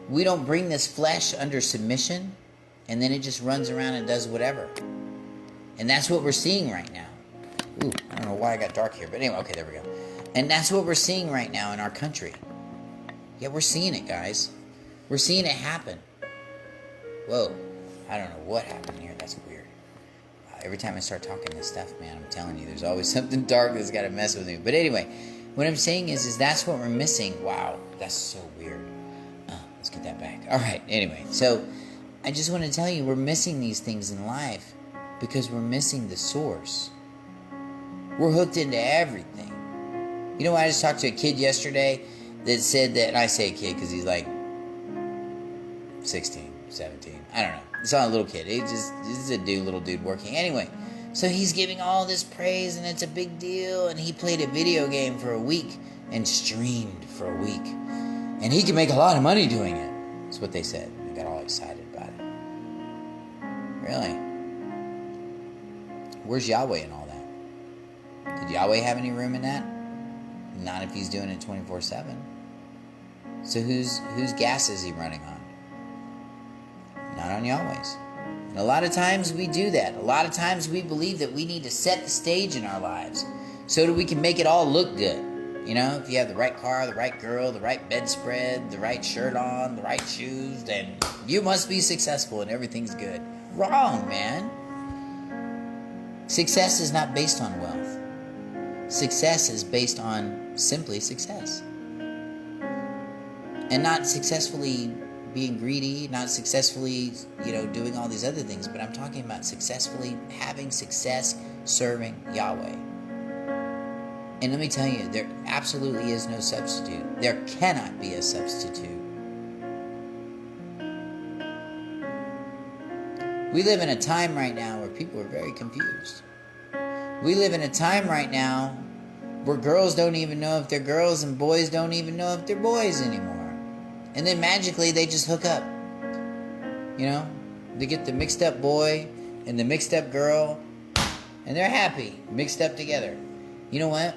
we don't bring this flesh under submission, and then it just runs around and does whatever. And that's what we're seeing right now. Ooh, I don't know why I got dark here, but anyway, okay, there we go. And that's what we're seeing right now in our country. Yeah, we're seeing it, guys. We're seeing it happen. Whoa, I don't know what happened here. That's weird. Every time I start talking this stuff, man, I'm telling you, there's always something dark that's got to mess with me. But anyway, what I'm saying is that's what we're missing. Wow, that's so weird. Let's get that back. All right, anyway, so I just want to tell you, we're missing these things in life because we're missing the source. We're hooked into everything. You know, I just talked to a kid yesterday that said that, and I say kid because he's like 16, 17, I don't know. It's not a little kid. He's a little dude working. Anyway, so he's giving all this praise, and it's a big deal, and he played a video game for a week and streamed for a week. And he can make a lot of money doing it. That's what they said. They got all excited about it. Really? Where's Yahweh in all that? Did Yahweh have any room in that? Not if he's doing it 24/7. So whose gas is he running on? Not on Yahweh's. And a lot of times we do that. A lot of times we believe that we need to set the stage in our lives so that we can make it all look good. You know, if you have the right car, the right girl, the right bedspread, the right shirt on, the right shoes, then you must be successful and everything's good. Wrong, man. Success is not based on wealth. Success is based on simply success. And not successfully being greedy, not successfully, doing all these other things, but I'm talking about successfully having success serving Yahweh. And let me tell you, there absolutely is no substitute. There cannot be a substitute. We live in a time right now where people are very confused. We live in a time right now where girls don't even know if they're girls and boys don't even know if they're boys anymore. And then magically they just hook up. You know? They get the mixed up boy and the mixed up girl, and they're happy, mixed up together. You know what?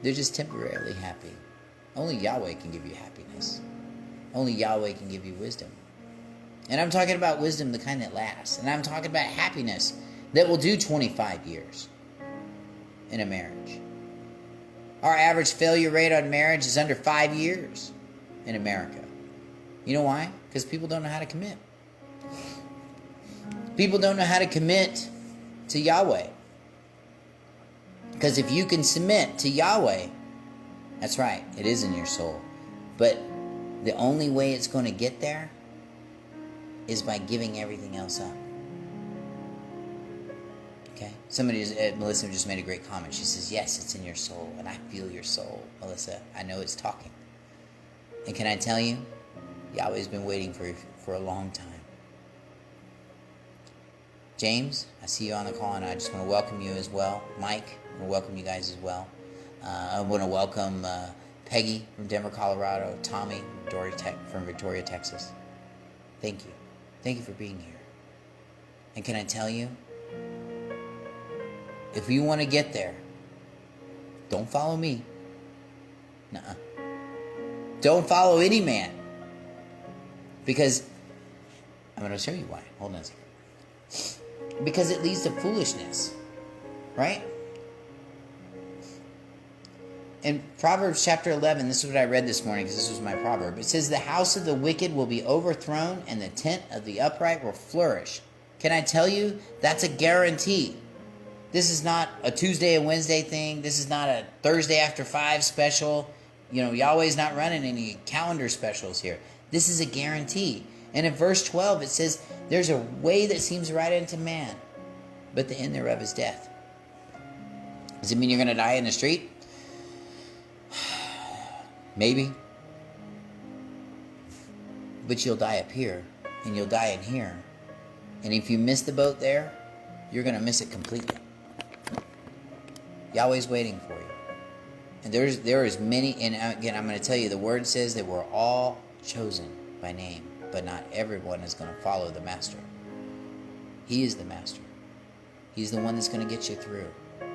They're just temporarily happy. Only Yahweh can give you happiness. Only Yahweh can give you wisdom. And I'm talking about wisdom, the kind that lasts. And I'm talking about happiness that will do 25 years in a marriage. Our average failure rate on marriage is under 5 years in America. You know why? Because people don't know how to commit. People don't know how to commit to Yahweh. Because if you can submit to Yahweh, that's right, it is in your soul. But the only way it's going to get there is by giving everything else up. Okay? Melissa just made a great comment. She says, yes, it's in your soul. And I feel your soul, Melissa. I know it's talking. And can I tell you, Yahweh's been waiting for a long time. James, I see you on the call, and I just want to welcome you as well. Mike, I want to welcome you guys as well. I want to welcome Peggy from Denver, Colorado. Tommy from Victoria, Texas. Thank you. Thank you for being here. And can I tell you, if you want to get there, don't follow me. Nuh-uh. Don't follow any man. Because, I'm going to show you why. Hold on a second. Because it leads to foolishness. Right? In Proverbs chapter 11, this is what I read this morning because this was my proverb. It says, the house of the wicked will be overthrown and the tent of the upright will flourish. Can I tell you, that's a guarantee. This is not a Tuesday and Wednesday thing. This is not a Thursday after 5 special. Yahweh's not running any calendar specials here. This is a guarantee. And in verse 12, it says, there's a way that seems right unto man, but the end thereof is death. Does it mean you're going to die in the street? Maybe. But you'll die up here, and you'll die in here. And if you miss the boat there, you're going to miss it completely. Yahweh's waiting for you. And there is many, and again, I'm going to tell you, the word says that we're all chosen by name, but not everyone is going to follow the master. He is the master. He's the one that's going to get you through.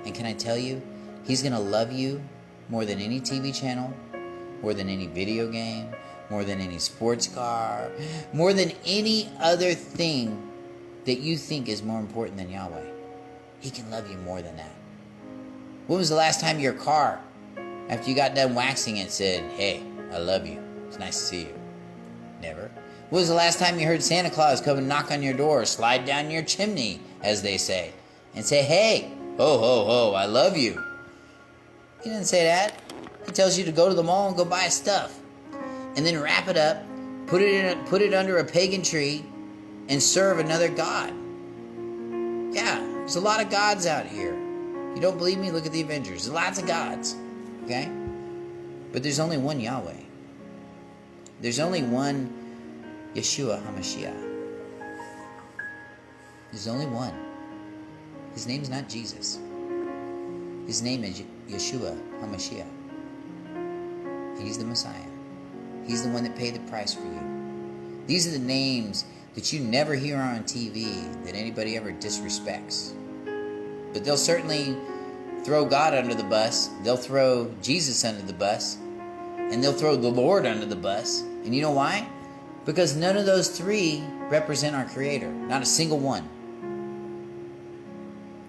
And can I tell you, he's going to love you more than any TV channel, more than any video game, more than any sports car, more than any other thing that you think is more important than Yahweh. He can love you more than that. When was the last time your car, after you got done waxing it, said, hey, I love you. It's nice to see you? Never. When was the last time you heard Santa Claus come and knock on your door, slide down your chimney, as they say, and say, hey, ho, ho, ho, I love you? He didn't say that. He tells you to go to the mall and go buy stuff. And then wrap it up, put it under a pagan tree, and serve another god. Yeah, there's a lot of gods out here. You don't believe me? Look at the Avengers. There's lots of gods. Okay? But there's only one Yahweh. There's only one Yeshua HaMashiach. There's only one. His name's not Jesus. His name is Yeshua HaMashiach. He's the Messiah. He's the one that paid the price for you. These are the names that you never hear on TV that anybody ever disrespects. But they'll certainly throw God under the bus. They'll throw Jesus under the bus. And they'll throw the Lord under the bus. And you know why? Because none of those three represent our Creator. Not a single one.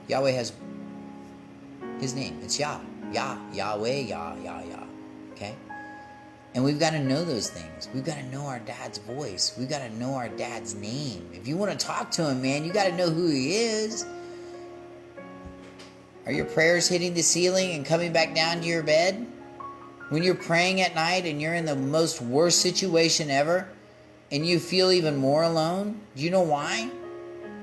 Yahweh has His name. It's Yah. Yahweh, Yah. Okay? And we've got to know those things. We've got to know our dad's voice. We've got to know our dad's name. If you want to talk to him, man, you got to know who he is. Are your prayers hitting the ceiling and coming back down to your bed? When you're praying at night and you're in the most worst situation ever and you feel even more alone, do you know why?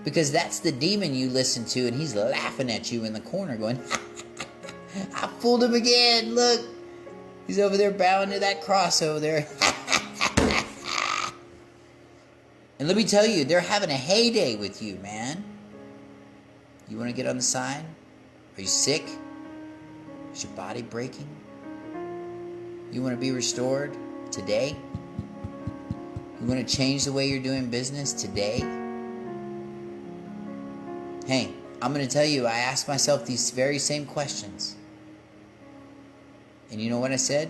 Because that's the demon you listen to and he's laughing at you in the corner going, I fooled him again, look. He's over there bowing to that cross over there. And let me tell you, they're having a heyday with you, man. You want to get on the side? Are you sick? Is your body breaking? You want to be restored today? You want to change the way you're doing business today? Hey, I'm going to tell you, I asked myself these very same questions. And you know what I said?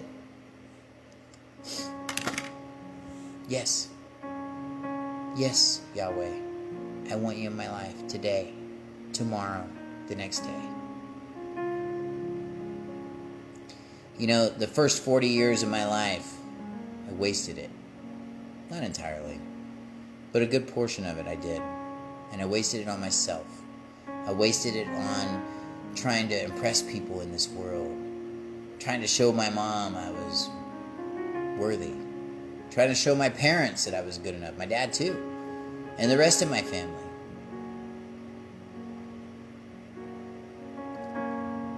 Yes. Yes, Yahweh. I want you in my life today, tomorrow, the next day. You know, the first 40 years of my life, I wasted it. Not entirely, but a good portion of it I did. And I wasted it on myself. I wasted it on trying to impress people in this world. Trying to show my mom I was worthy. Trying to show my parents that I was good enough. My dad too. And the rest of my family.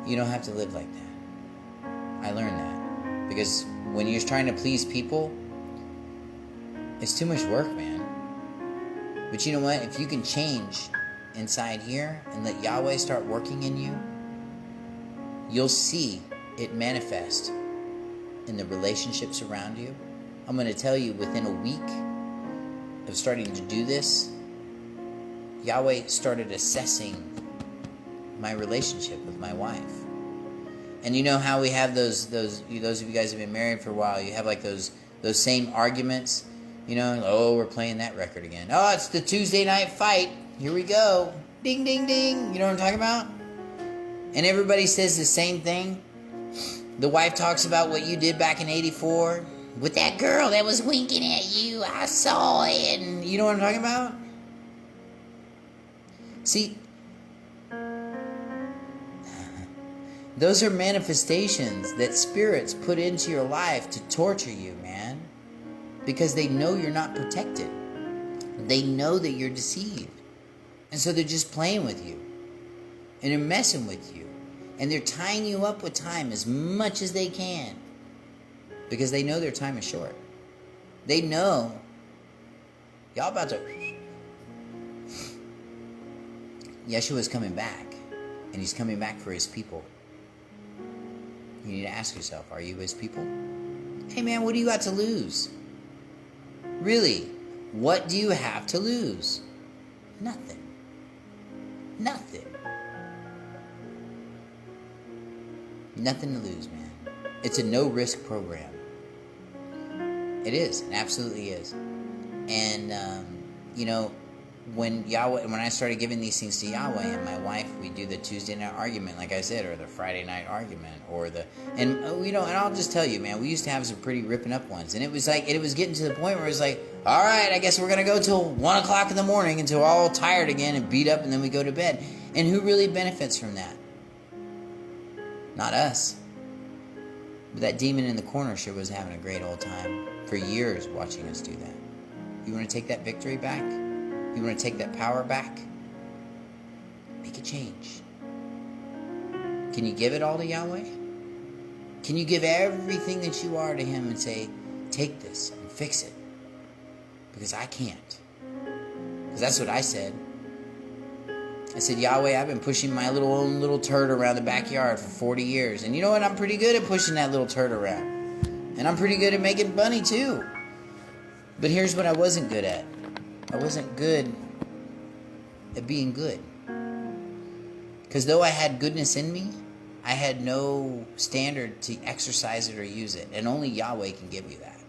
You don't have to live like that. I learned that. Because when you're trying to please people, it's too much work, man. But you know what? If you can change inside here and let Yahweh start working in you, you'll see it manifest in the relationships around you. I'm going to tell you, within a week of starting to do this, Yahweh started assessing my relationship with my wife. And you know how we have those of you guys who have been married for a while, you have like those same arguments. You know, oh, we're playing that record again. Oh, it's the Tuesday night fight. Here we go. Ding, ding, ding. You know what I'm talking about? And everybody says the same thing. The wife talks about what you did back in 84 with that girl that was winking at you. I saw it. And you know what I'm talking about? See, those are manifestations that spirits put into your life to torture you, man. Because they know you're not protected. They know that you're deceived. And so they're just playing with you. And they're messing with you. And they're tying you up with time as much as they can. Because they know their time is short. They know y'all about to... Yeshua's coming back. And he's coming back for his people. You need to ask yourself, are you his people? Hey man, what do you got to lose? Really, what do you have to lose? Nothing. Nothing. Nothing to lose, man. It's a no-risk program. It is. It absolutely is. And, you know, when I started giving these things to Yahweh and my wife, we do the Tuesday night argument, like I said, or the Friday night argument, and I'll just tell you, man, we used to have some pretty ripping up ones, and it was getting to the point where it was like, all right, I guess we're gonna go till 1 o'clock in the morning until we're all tired again and beat up, and then we go to bed. And who really benefits from that? Not us. But that demon in the corner sure was having a great old time for years watching us do that. You want to take that victory back? You want to take that power back? Make a change. Can you give it all to Yahweh? Can you give everything that you are to him and say, take this and fix it? Because I can't. Because that's what I said. I said, Yahweh, I've been pushing my own little turd around the backyard for 40 years. And you know what? I'm pretty good at pushing that little turd around. And I'm pretty good at making money too. But here's what I wasn't good at. I wasn't good at being good. Because though I had goodness in me, I had no standard to exercise it or use it. And only Yahweh can give you that.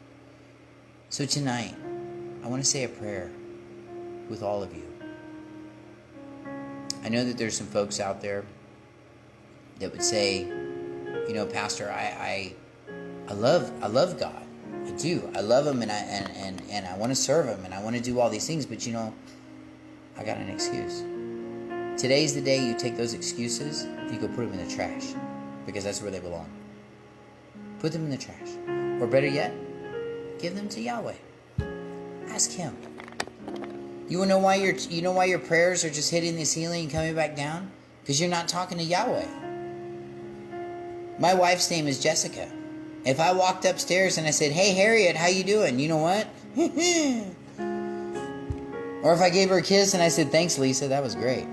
So tonight, I want to say a prayer with all of you. I know that there's some folks out there that would say, you know, Pastor, I love God. I do. I love him, and I want to serve him, and I want to do all these things. But you know, I got an excuse. Today's the day you take those excuses, you go put them in the trash, because that's where they belong. Put them in the trash, or better yet, give them to Yahweh. Ask him. You know why your prayers are just hitting the ceiling and coming back down? Because you're not talking to Yahweh. My wife's name is Jessica. If I walked upstairs and I said, hey, Harriet, how you doing? You know what? Or if I gave her a kiss and I said, thanks, Lisa, that was great.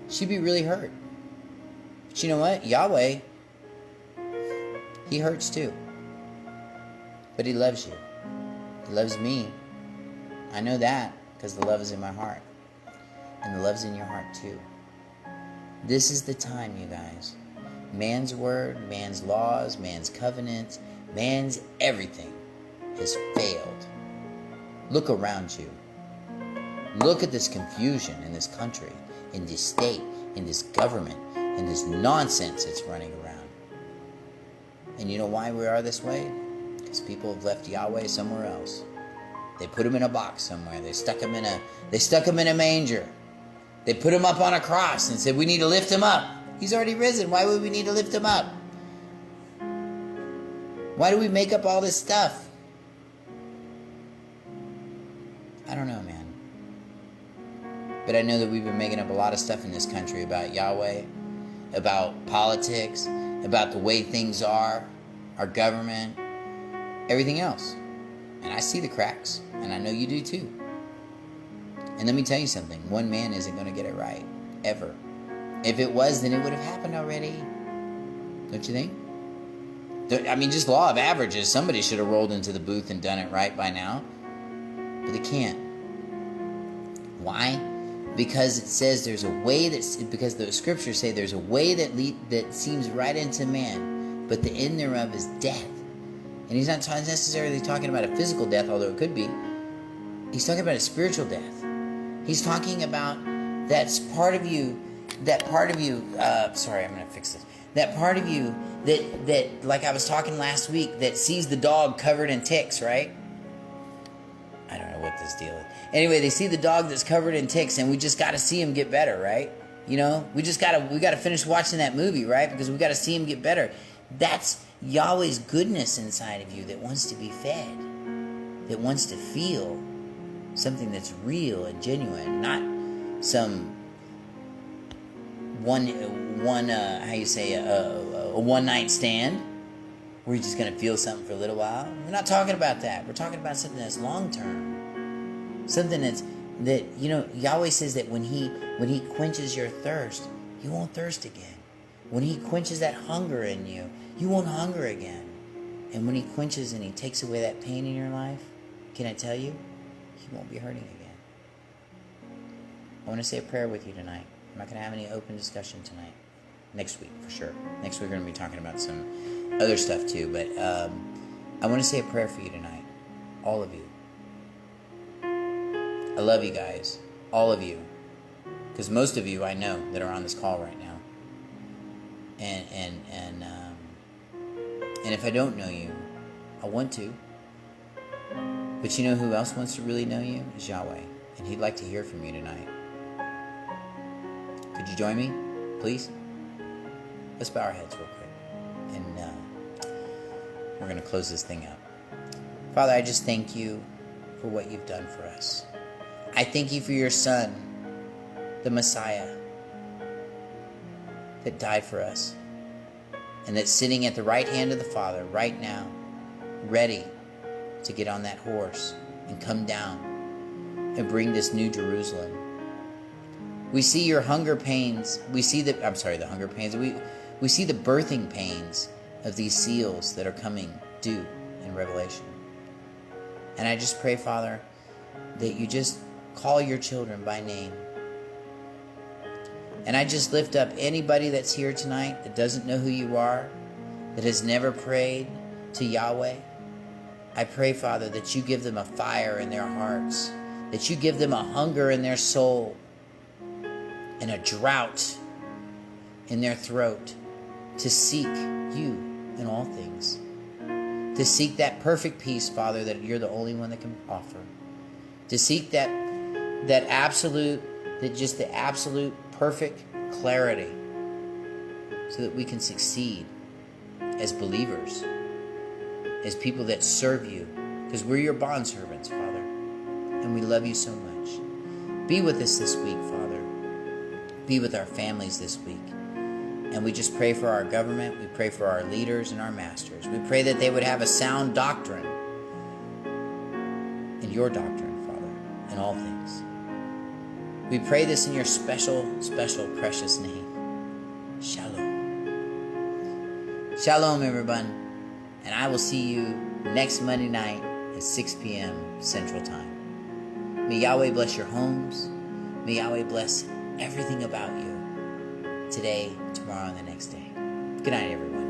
She'd be really hurt. But you know what? Yahweh, he hurts too. But he loves you. He loves me. I know that because the love is in my heart. And the love's in your heart too. This is the time, you guys. Man's word, man's laws, man's covenants, man's everything has failed. Look around you. Look at this confusion in this country, in this state, in this government, in this nonsense that's running around. And you know why we are this way? Because people have left Yahweh somewhere else. They put him in a box somewhere. They stuck him in a manger. They put him up on a cross and said, we need to lift him up. He's already risen. Why would we need to lift him up? Why do we make up all this stuff? I don't know, man. But I know that we've been making up a lot of stuff in this country about Yahweh, about politics, about the way things are, our government, everything else. And I see the cracks, and I know you do too. And let me tell you something. One man isn't going to get it right, ever. If it was, then it would have happened already. Don't you think? I mean, just law of averages. Somebody should have rolled into the booth and done it right by now. But they can't. Why? Because it says there's a way because the scriptures say there's a way that seems right into man, but the end thereof is death. And he's not necessarily talking about a physical death, although it could be. He's talking about a spiritual death. He's talking about that's part of you, sorry, I'm going to fix this. That part of you that, like I was talking last week, that sees the dog covered in ticks, right? I don't know what this deal is. Anyway, they see the dog that's covered in ticks, and we just got to see him get better, right? You know, we got to finish watching that movie, right? Because we got to see him get better. That's Yahweh's goodness inside of you that wants to be fed, that wants to feel something that's real and genuine, not some a one-night stand where you're just going to feel something for a little while. We're not talking about that. We're talking about something that's long-term. Something that, you know, Yahweh says that when he quenches your thirst, you won't thirst again. When he quenches that hunger in you, you won't hunger again. And when he quenches and he takes away that pain in your life, can I tell you, you won't be hurting again. I want to say a prayer with you tonight. I'm not going to have any open discussion tonight. Next week, for sure. Next week we're going to be talking about some other stuff too. But I want to say a prayer for you tonight. All of you. I love you guys. All of you. Because most of you I know that are on this call right now. And if I don't know you, I want to. But you know who else wants to really know you? Is Yahweh. And he'd like to hear from you tonight. Could you join me, please? Let's bow our heads real quick. And we're going to close this thing up. Father, I just thank you for what you've done for us. I thank you for your Son, the Messiah, that died for us. And that's sitting at the right hand of the Father right now, ready to get on that horse and come down and bring this new Jerusalem. We see your hunger pains. We see the hunger pains. We see the birthing pains of these seals that are coming due in Revelation. And I just pray, Father, that you just call your children by name. And I just lift up anybody that's here tonight that doesn't know who you are, that has never prayed to Yahweh. I pray, Father, that you give them a fire in their hearts, that you give them a hunger in their soul, and a drought in their throat to seek you in all things. To seek that perfect peace, Father, that you're the only one that can offer. To seek the absolute perfect clarity so that we can succeed as believers, as people that serve you, because we're your bondservants, Father, and we love you so much. Be with us this week, Father. Be with our families this week. And we just pray for our government. We pray for our leaders and our masters. We pray that they would have a sound doctrine in your doctrine, Father, in all things. We pray this in your special, special, precious name. Shalom. Shalom, everyone. And I will see you next Monday night at 6 p.m. Central Time. May Yahweh bless your homes. May Yahweh bless everything about you today, tomorrow, and the next day. Good night, everyone.